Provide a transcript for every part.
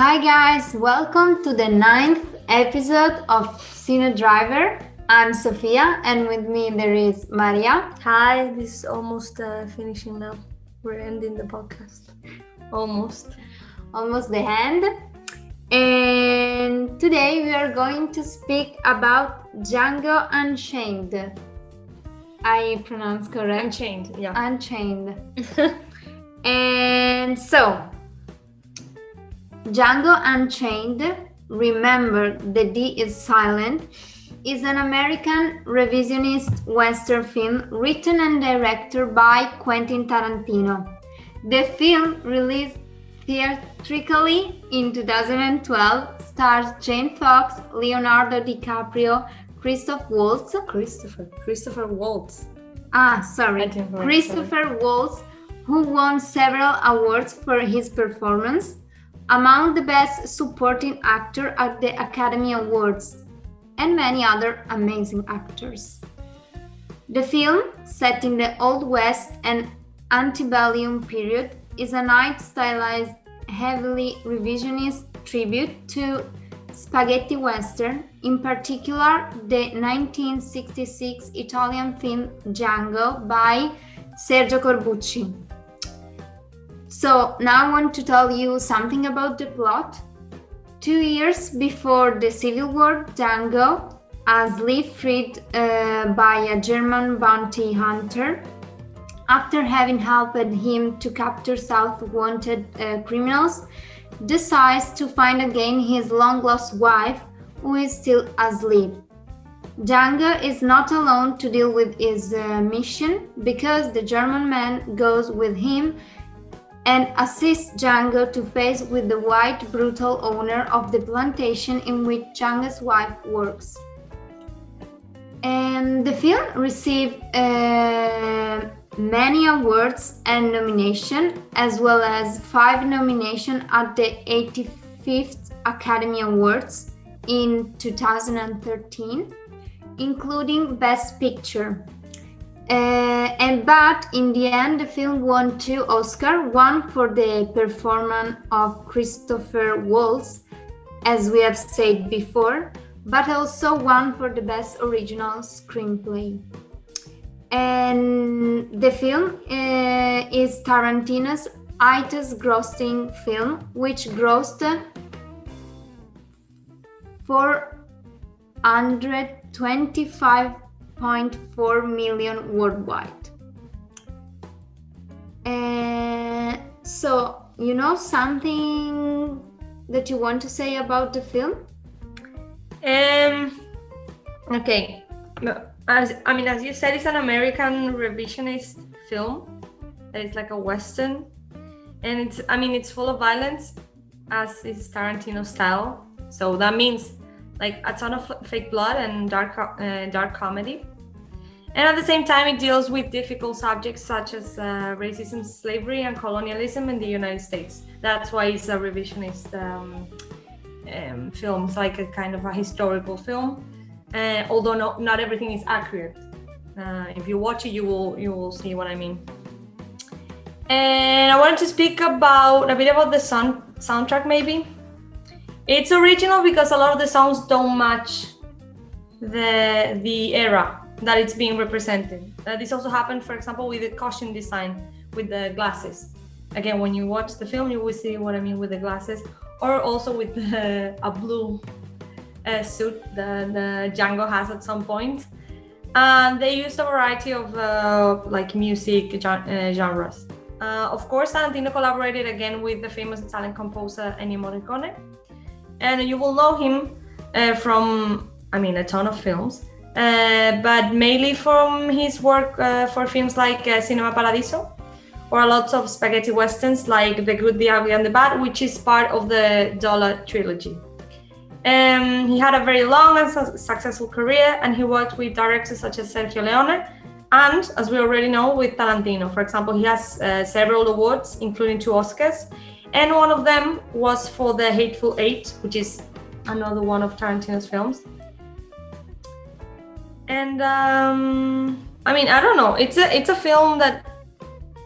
Hi guys, welcome to the ninth episode of Cine Driver. I'm Sofia and with me there is Maria. Hi, this is almost finishing now. We're ending the podcast. Almost the end. And today we are going to speak about Django Unchained. I pronounce correct? Unchained, yeah. Unchained. And so, Django Unchained, remember the D is silent, is an American revisionist Western film written and directed by Quentin Tarantino. The film, released theatrically in 2012, stars Jane Fox, Leonardo DiCaprio, Christopher Waltz. Christopher Waltz. Christopher Waltz, who won several awards for his performance, among the Best Supporting Actor at the Academy Awards, and many other amazing actors. The film, set in the Old West and antebellum period, is a night-stylized, heavily revisionist tribute to spaghetti western, in particular the 1966 Italian film Django by Sergio Corbucci. So now I want to tell you something about the plot. 2 years before the Civil War, Django, a slave freed by a German bounty hunter, after having helped him to capture wanted criminals, decides to find again his long-lost wife, who is still asleep. Django is not alone to deal with his mission, because the German man goes with him and assists Django to face with the white, brutal owner of the plantation in which Django's wife works. And the film received many awards and nominations, as well as 5 nominations at the 85th Academy Awards in 2013, including Best Picture. But in the end, the film won 2 Oscars, one for the performance of Christopher Waltz, as we have said before, but also one for the Best Original Screenplay. And the film is Tarantino's highest grossing film, which grossed 425.4 million worldwide. So, you know something that you want to say about the film? Okay. As you said, it's an American revisionist film. It's like a Western. And it's full of violence, as is Tarantino style. So that means like a ton of fake blood and dark comedy. And at the same time, it deals with difficult subjects such as racism, slavery, and colonialism in the United States. That's why it's a revisionist film. It's like a kind of a historical film, although not everything is accurate. If you watch it, you will see what I mean. And I wanted to speak a bit about the soundtrack, maybe. It's original because a lot of the songs don't match the era that it's being represented. This also happened, for example, with the costume design, with the glasses. Again, when you watch the film, you will see what I mean with the glasses, or also with a blue suit that Django has at some point. And they used a variety of music genres. Of course, Tarantino collaborated again with the famous Italian composer Ennio Morricone, and you will know him from a ton of films. But mainly from his work for films like Cinema Paradiso, or lots of spaghetti westerns like The Good, the Ugly, and the Bad, which is part of the Dollar trilogy. He had a very long and successful career, and he worked with directors such as Sergio Leone, and, as we already know, with Tarantino. For example, he has several awards, including 2 Oscars, and one of them was for The Hateful Eight, which is another one of Tarantino's films. And I don't know. It's a film that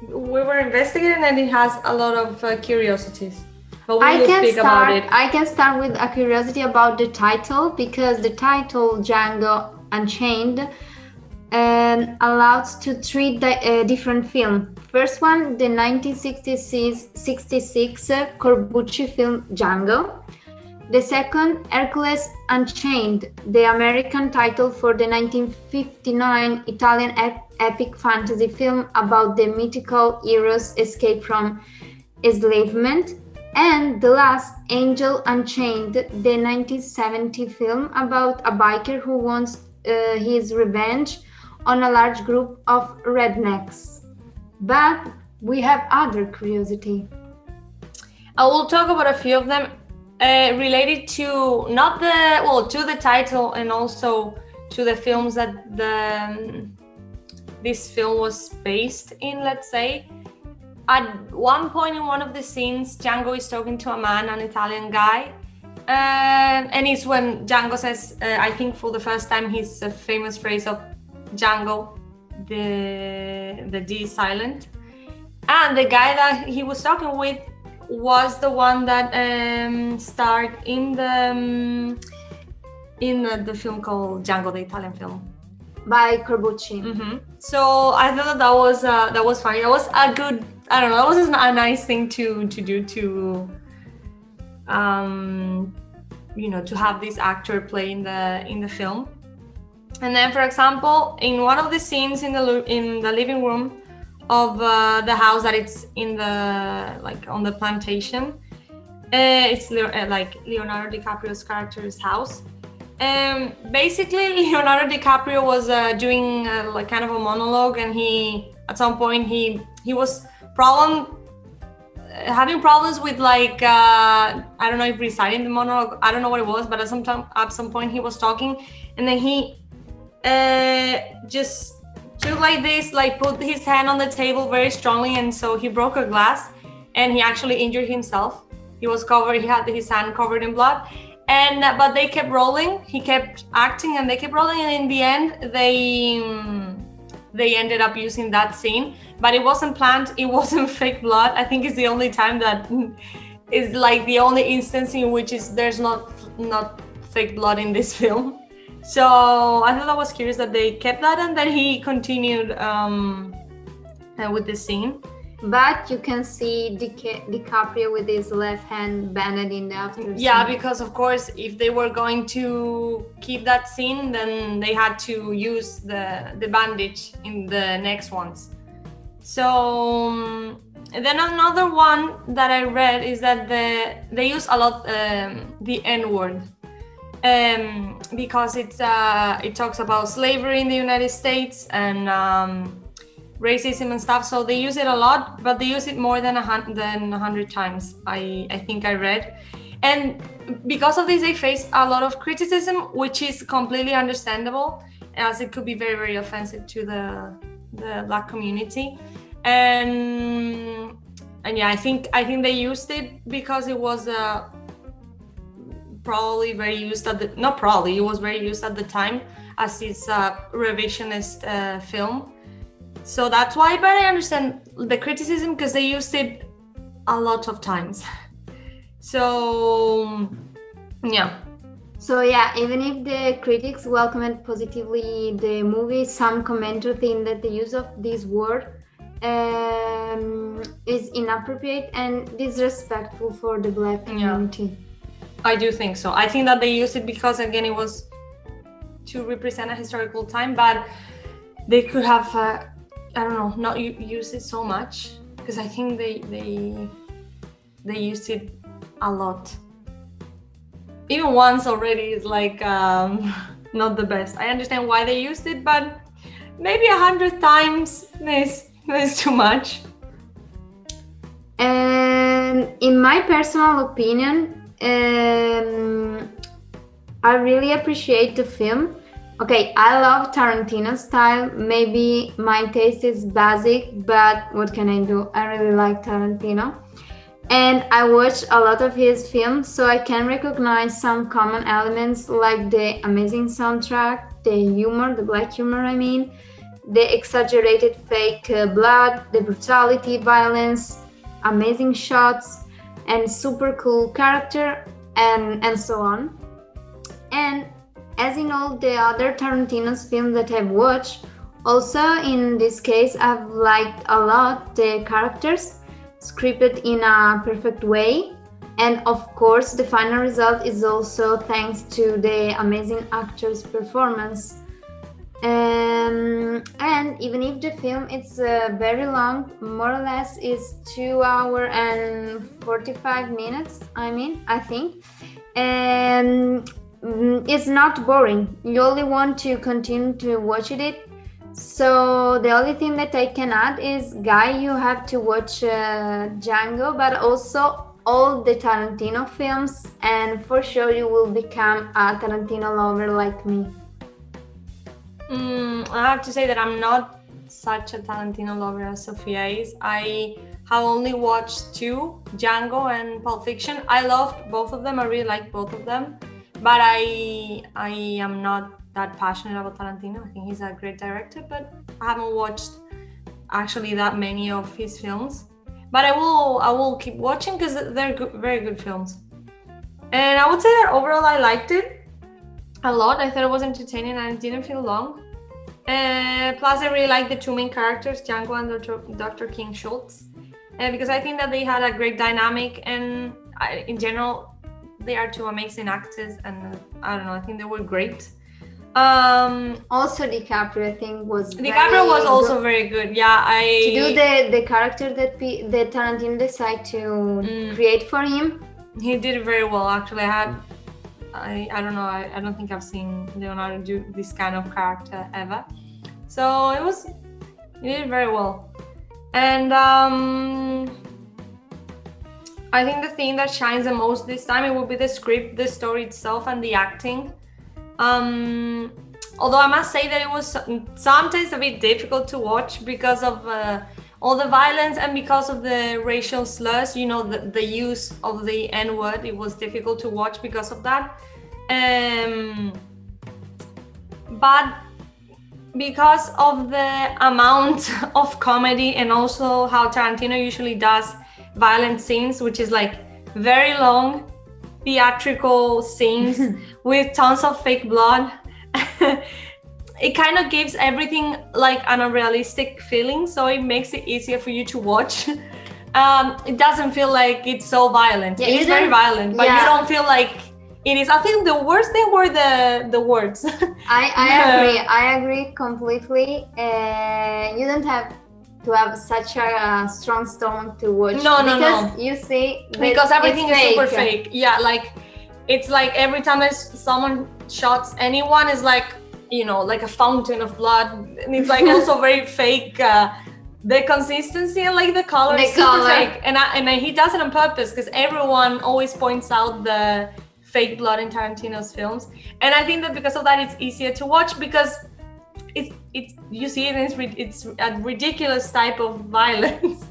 we were investigating, and it has a lot of curiosities. But we will speak about it. I can start with a curiosity about the title, because the title Django Unchained allows to treat different film. First one, the 1966 Corbucci film Django. The second, Hercules Unchained, the American title for the 1959 Italian epic fantasy film about the mythical hero's escape from enslavement. And the last, Angel Unchained, the 1970 film about a biker who wants his revenge on a large group of rednecks. But we have other curiosity. I will talk about a few of them related to to the title and also to the films that this film was based in, let's say. At one point in one of the scenes, Django is talking to a man, an Italian guy, and it's when Django says, I think for the first time, his famous phrase of Django, the D is silent. And the guy that he was talking with was the one that starred in the film called Django, the Italian film by Corbucci. Mm-hmm. So I thought that was funny. That was a good, I don't know, that was a nice thing to do, to to have this actor play in the film. And then, for example, in one of the scenes in the living room of the house that it's in on the plantation, it's Leonardo DiCaprio's character's house. Basically, Leonardo DiCaprio was doing kind of a monologue, and at some point he was having problems with I don't know if reciting the monologue, I don't know what it was, but at some point he was talking, and then he just took put his hand on the table very strongly, and so he broke a glass, and he actually injured himself. He had his hand covered in blood. But they kept rolling. He kept acting, and they kept rolling, and in the end, they ended up using that scene. But it wasn't planned. It wasn't fake blood. I think it's the only time that is the only instance in which there's not fake blood in this film. So I thought that was curious that they kept that, and then he continued with the scene. But you can see DiCaprio with his left hand banded in the after scene. Yeah, because of course, if they were going to keep that scene, then they had to use the bandage in the next ones. So then another one that I read is that they use a lot the N-word, because it talks about slavery in the United States and racism and stuff, so they use it a lot, but they use it more than 100 times, I think I read. And because of this, they face a lot of criticism, which is completely understandable, as it could be very, very offensive to the Black community. And yeah, I think they used it because it was probably very used it was very used at the time, as it's a revisionist film. So that's why, but I understand the criticism because they used it a lot of times. So, yeah. So yeah, even if the critics welcomed positively the movie, some commenters think that the use of this word is inappropriate and disrespectful for the Black community. Yeah. I do think so. I think that they used it because, again, it was to represent a historical time, but they could have, not use it so much, because I think they used it a lot. Even once already is not the best. I understand why they used it, but maybe 100 times is too much. And in my personal opinion, I really appreciate the film. Okay, I love Tarantino's style. Maybe my taste is basic, but what can I do? I really like Tarantino. And I watched a lot of his films, so I can recognize some common elements like the amazing soundtrack, the humor, the black humor, the exaggerated fake blood, the brutality, violence, amazing shots. and super cool character and so on. And as in all the other Tarantino's films that I've watched, also in this case I've liked a lot the characters scripted in a perfect way. And of course the final result is also thanks to the amazing actor's performance. And even if the film is very long, more or less is 2 hours and 45 minutes, I think. And it's not boring. You only want to continue to watch it. So the only thing that I can add is, Guy, you have to watch Django, but also all the Tarantino films, and for sure you will become a Tarantino lover like me. I have to say that I'm not such a Tarantino lover as Sofia is. I have only watched two, Django and Pulp Fiction. I loved both of them. I really liked both of them. But I am not that passionate about Tarantino. I think he's a great director, but I haven't watched actually that many of his films. But I will keep watching because they're good, very good films. And I would say that overall I liked it a lot. I thought it was entertaining and it didn't feel long. Plus, I really like the two main characters, Django and Dr. King Schultz, because I think that they had a great dynamic, and in general, they are two amazing actors, and I don't know, I think they were great. Also, DiCaprio, I think, was also very good. Yeah, to do the character that Tarantino decided to create for him. He did it very well, actually. I don't know. I don't think I've seen Leonardo do this kind of character ever. So he did it very well. And I think the thing that shines the most this time, it will be the script, the story itself, and the acting. Although I must say that it was sometimes a bit difficult to watch because of all the violence and because of the racial slurs, the use of the N-word. It was difficult to watch because of that. But because of the amount of comedy and also how Tarantino usually does violent scenes, which is like very long theatrical scenes with tons of fake blood, it kind of gives everything like an unrealistic feeling, so it makes it easier for you to watch. It doesn't feel like it's so violent. It is very violent, but you don't feel like it is. I think the worst thing were the words. I agree completely. You don't have to have such a strong stomach to watch. No. You see, because everything is super fake. Yeah, like it's like every time someone shots anyone, is like, like a fountain of blood, and it's like also very fake. The consistency and like the color is super fake, and he does it on purpose because everyone always points out the fake blood in Tarantino's films, and I think that because of that it's easier to watch because it's you see it, and it's a ridiculous type of violence.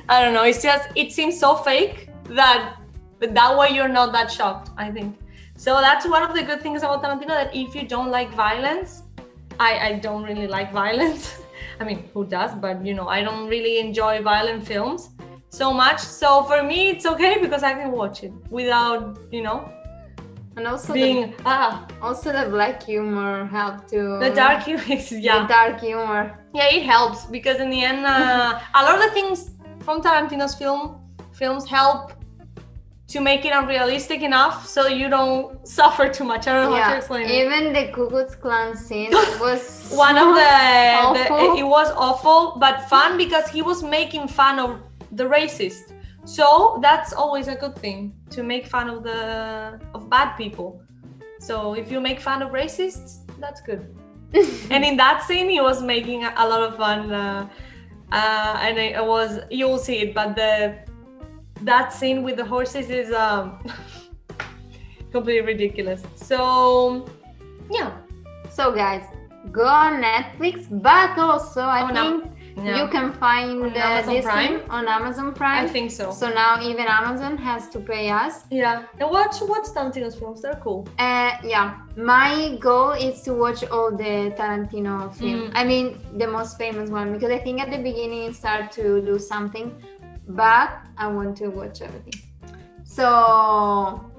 I don't know, it seems so fake that way you're not that shocked, I think. So that's one of the good things about Tarantino, that if you don't like violence, I don't really like violence. I mean, who does? But I don't really enjoy violent films so much. So for me, it's okay because I can watch it without, and also being also the black humor helped to the dark humor. The dark humor. Yeah, it helps because in the end, a lot of the things from Tarantino's films help to make it unrealistic enough so you don't suffer too much. I don't know how to explain it. Even the Ku Klux Klan scene was one of it was awful but fun because he was making fun of the racist. So that's always a good thing, to make fun of bad people. So if you make fun of racists, that's good. And in that scene, he was making a lot of fun, and it was, you'll see it, but that scene with the horses is completely ridiculous. So yeah. So guys, go on Netflix, but also I think you can find this film on Amazon Prime. I think so. So now even Amazon has to pay us. Yeah. And watch Tarantino's films. They're cool. Yeah. My goal is to watch all the Tarantino films. I mean, the most famous one, because I think at the beginning it started to do something, but I want to watch everything. So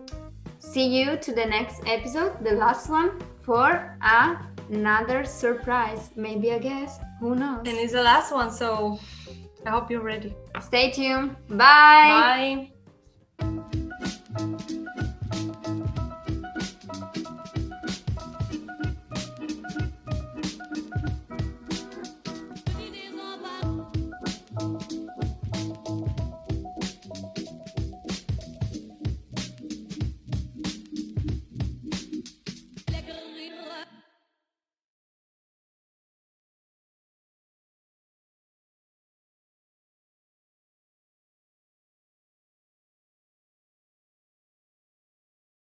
see you to the next episode, the last one, for another surprise, maybe a guest, who knows. And it's the last one, so I hope you're ready. Stay tuned. Bye. Bye.